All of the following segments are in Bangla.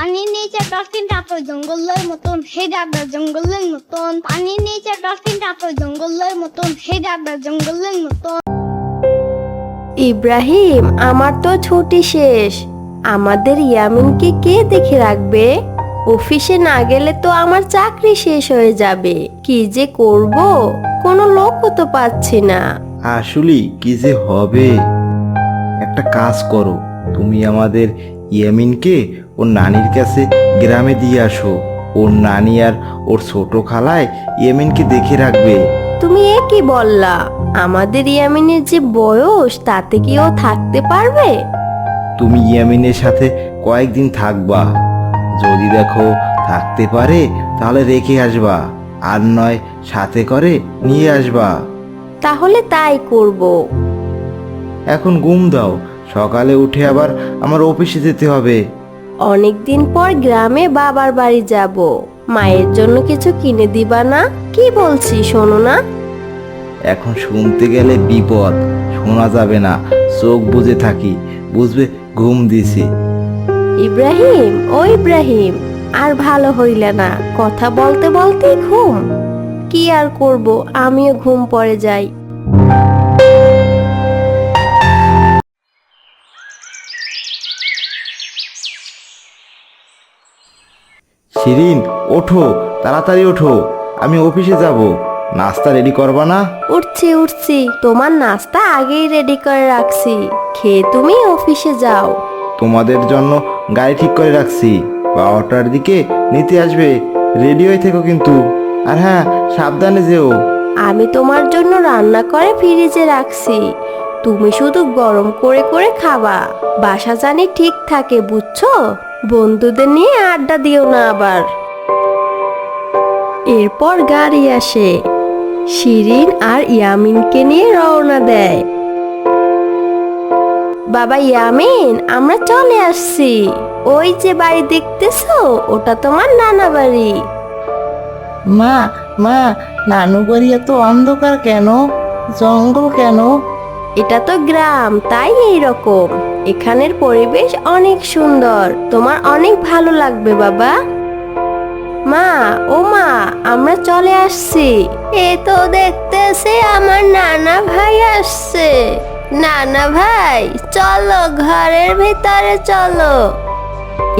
পানির নিচে ডলফিনটা তো জঙ্গলের মতন, হে দাদা জঙ্গলের মতন। পানির নিচে ডলফিনটা তো জঙ্গলের মতন, হে দাদা জঙ্গলের মতন। ইব্রাহিম, আমার তো ছুটি শেষ। আমাদের ইয়ামিনকে কে দেখে রাখবে? অফিসে না গেলে তো আমার চাকরি শেষ হয়ে যাবে। কি যে করব, কোনো লোকও তো পাচ্ছি না। আসলে কি যে হবে, একটা কাজ করো, তুমি আমাদের ইয়ামিনকে ওর নানির কাছে গ্রামে দিয়ে আসো। ওর নানি আর ওর ছোট খালায় ইয়ামিনকে দেখে রাখবে। তুমি এ কি বললা? আমাদের ইয়ামিনের যে বয়স, তাতে কি ও থাকতে পারবে? তুমি ইয়ামিনের সাথে কয়েকদিন থাকবা, যদি দেখো থাকতে পারে তাহলে রেখে আসবা, আর নয় সাথে করে নিয়ে আসবা। তাহলে তাই করব। এখন ঘুম দাও, সকালে উঠে আবার আমার অফিসে যেতে হবে। অনেকদিন পর গ্রামে বাবার বাড়ি যাব। মায়ের জন্য কিছু কিনে দিবা না? কি বলছি শোনো না? এখন শুনতে গেলে বিপদ, শোনা যাবে না, চোখ বুজে থাকি, বুঝবে ঘুম দিছে। ইব্রাহিম, ও ইব্রাহিম, আর ভালো হইলে না, কথা বলতে বলতেই ঘুম। কি আর করব, আমিও ঘুম পড়ে যাই। শিরিন, ওঠো, তাড়াতাড়ি ওঠো, আমি অফিসে যাব। নাস্তা রেডি করবা না? উঠছি উঠছি, তোমার নাস্তা আগেই রেডি করে রাখছি, খেয়ে তুমি অফিসে যাও। তোমাদের জন্য গাড়ি ঠিক করে রাখছি, 12টার দিকে নিতে আসবে। রেডি হয়ে থেকো কিন্তু, আর হ্যাঁ, সাবধানে যেও। আমি তোমার জন্য রান্না করে ফ্রিজে রাখছি, তুমি শুধু গরম করে করে খাবা। বাসা জানি ঠিক থাকে, বুঝছো? বন্ধুদের নিয়ে আড্ডা দিও না আবার। এরপর গাড়ি আসে, শিরিন আর ইয়ামিনকে নিয়ে রওনা দেয়। বাবা ইয়ামিন, আমরা চলে আসছি। ওই যে বাড়ি দেখতেছো, ওটা তোমার নানা বাড়ি। মা মা, নানু বাড়ি এত অন্ধকার কেন? জঙ্গল কেন? এটা তো গ্রাম, তাই এইরকম। এখানের পরিবেশ অনেক সুন্দর, তোমার অনেক ভালো লাগবে বাবা। মা, ও মা, আমরা চলে আসছি। এ তো দেখতেছি আমার নানা ভাই আসছে। নানা ভাই, চলো ঘরের ভিতরে চলো।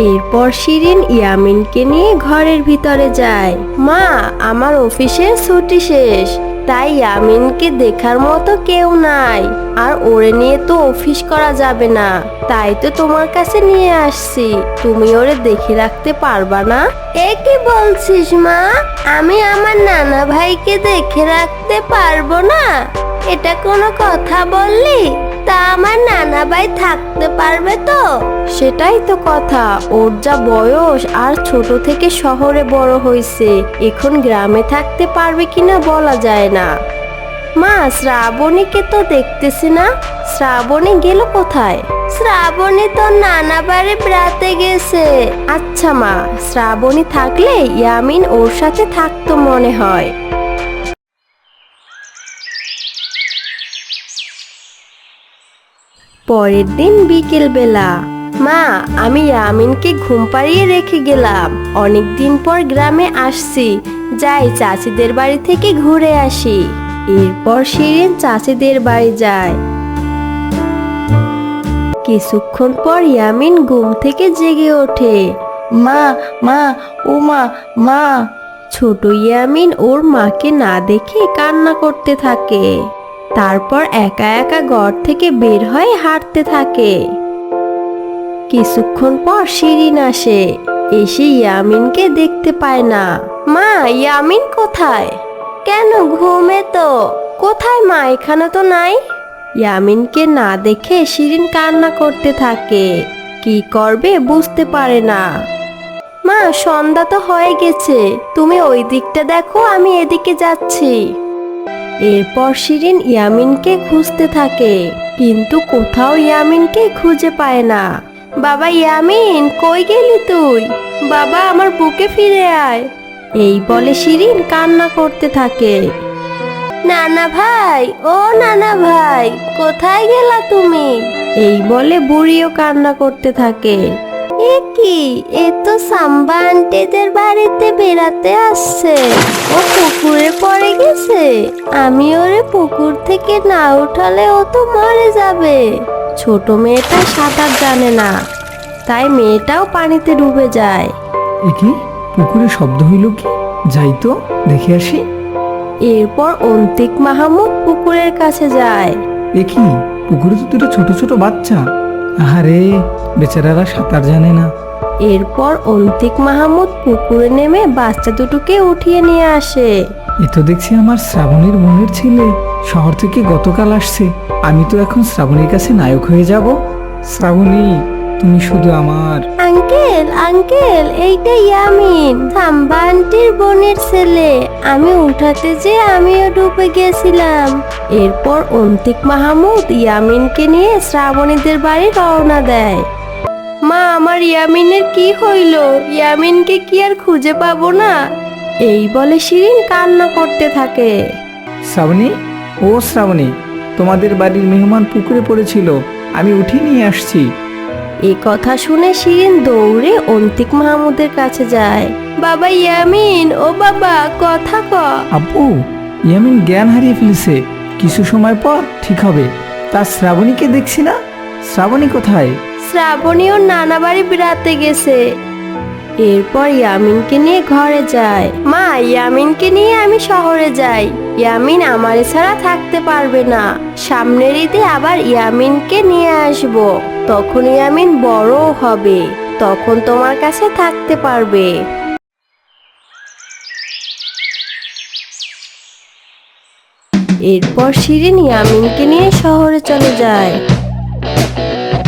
এরপর শিরিন ইয়ামিনকে নিয়ে ঘরের ভিতরে যায়। মা, আমার অফিসের ছুটি শেষ, তাই ইয়ামিনকে দেখার মতো কেউ নাই, আর ওরে নিয়ে তো অফিস করা যাবে না, তাই তো তোমার কাছে নিয়ে আসছি। তুমি ওরে দেখে রাখতে পারবা না? এ কি বলছিস মা? আমি আমার নানা ভাইকে দেখে রাখতে পারবো না? এটা কোনো কথা বললি? তা আমার নানা ভাই থাকতে পারবে তো? সেটাই তো কথা, ওর যা বয়স, আর ছোট থেকে শহরে বড় হয়েছে, এখন গ্রামে থাকতে পারবে কিনা বলা যায় না। মা, শ্রাবণীকে তো দেখতেছি না, শ্রাবণী গেল কোথায়? শ্রাবণী তো নানা বাড়ি বেড়াতে গেছে। আচ্ছা মা, শ্রাবণী থাকলে ইয়ামিন ওর সাথে থাকতো মনে হয়। পরের দিন বিকেল বেলা, মা, আমি ইয়ামিনকে ঘুম পাড়িয়ে রেখে গেলাম। অনেকদিন পর গ্রামে আসছি, যাই চাচিদের বাড়ি থেকে ঘুরে আসি। এরপর শিরিন চাচিদের বাড়ি যায়। কিছুক্ষণ পর ইয়ামিন ঘুম থেকে জেগে ওঠে। মা মা, ও মা মা। ছোট ইয়ামিন ওর মাকে না দেখে কান্না করতে থাকে। তারপর একা একা ঘর থেকে বের হয়ে হাঁটতে থাকে। কিছুক্ষণ পর শিরিন আসে, এসে ইয়ামিনকে দেখতে পায় না। মা, ইয়ামিন কোথায়? কেন, ঘুমে তো। কোথায় মা? এখানে তো নাই। ইয়ামিনকে না দেখে শিরিন কান্না করতে থাকে, কি করবে বুঝতে পারে না। মা, সন্ধ্যা তো হয়ে গেছে, তুমি ওই দিকটা দেখো, আমি এদিকে যাচ্ছি। এরপর শিরিন ইয়ামিনকে খুঁজতে থাকে, কিন্তু কোথাও ইয়ামিনকে খুঁজে পায় না। বাবা ইয়ামিন, কই গেলি তুই? বাবা, আমার বুকে ফিরে আয়। এই বলে শিরিন কান্না করতে থাকে। নানা ভাই, ও নানা ভাই, কোথায় গেলা তুমি? এই বলে বুড়িও কান্না করতে থাকে। এ কি, এ তো সাম্বা আন্টিদের বাড়িতে বেড়াতে আসছে। ও পুকুরে পড়ে গেছে। আমি ওরে পুকুর থেকে না উঠালে ও তো মরে যাবে। ছোট মেয়েটা সাঁতার জানে না, তাই মেয়েটাও পানিতে ডুবে যায়। এ কি, পুকুরে শব্দ হইল কি? যাই তো দেখে আসি। এরপর অন্তিক মাহমুদ পুকুরের কাছে যায়। এ কি, পুকুরে তো দুটো ছোট ছোট বাচ্চা। আহারে, বেচারারা সাঁতার জানে না। এরপর অন্তিক মাহমুদ পুকুরে নেমে বাচ্চা দুটোকে উঠিয়ে নিয়ে আসে। এ তো দেখছি আমার শ্রাবণীর বোনের ছেলে, শহর থেকে গতকাল আসছে। আমি তো এখন শ্রাবণীর কাছে নায়ক হয়ে যাব। শ্রাবণী, তুমি শুধু আমার। আঙ্কেল আঙ্কেল, এইটা ইয়ামিন, সাম্বা আন্টির বোনের ছেলে। আমি উঠাতে যে আমিও ডুবে গেছিলাম। এরপর অন্তিক মাহমুদ ইয়ামিনকে নিয়ে শ্রাবণীদের বাড়ি রওনা দেয়। মা, আমার ইয়ামিনের কি হইল? ইয়ামিনকে কি আর খুঁজে পাবো না? এই বলে শিরিন কান্না করতে থাকে। শ্রাবণী, ও শ্রাবণী, তোমাদের বাড়ির মেহমান পুকুরে পড়েছিল, আমি উঠিয়ে নিয়ে আসছি। এই কথা শুনে শিরিন দৌড়ে অন্তিক মাহমুদের কাছে যায়। বাবা ইয়ামিন, ও বাবা, কথা ক। আব্বু, ইয়ামিন জ্ঞান হারিয়ে ফেলেছে, কিছু সময় পর ঠিক হবে। তার শ্রাবণীকে দেখছি না। শ্রাবণী কোথায়? শ্রাবণী ওর নানা বাড়ি বেড়াতে গেছে। এরপর ইয়ামিনকে নিয়ে ঘরে যায়। মা, ইয়ামিনকে নিয়ে আমি শহরে যাই। ইয়ামিন আমার ছাড়া থাকতে পারবে না। সামনের ঈদে আবার ইয়ামিনকে নিয়ে আসব। তখন ইয়ামিন বড় হবে, তখন তোমার কাছে থাকতে পারবে। এরপর শিরিন ইয়ামিনকে নিয়ে শহরে চলে যায়।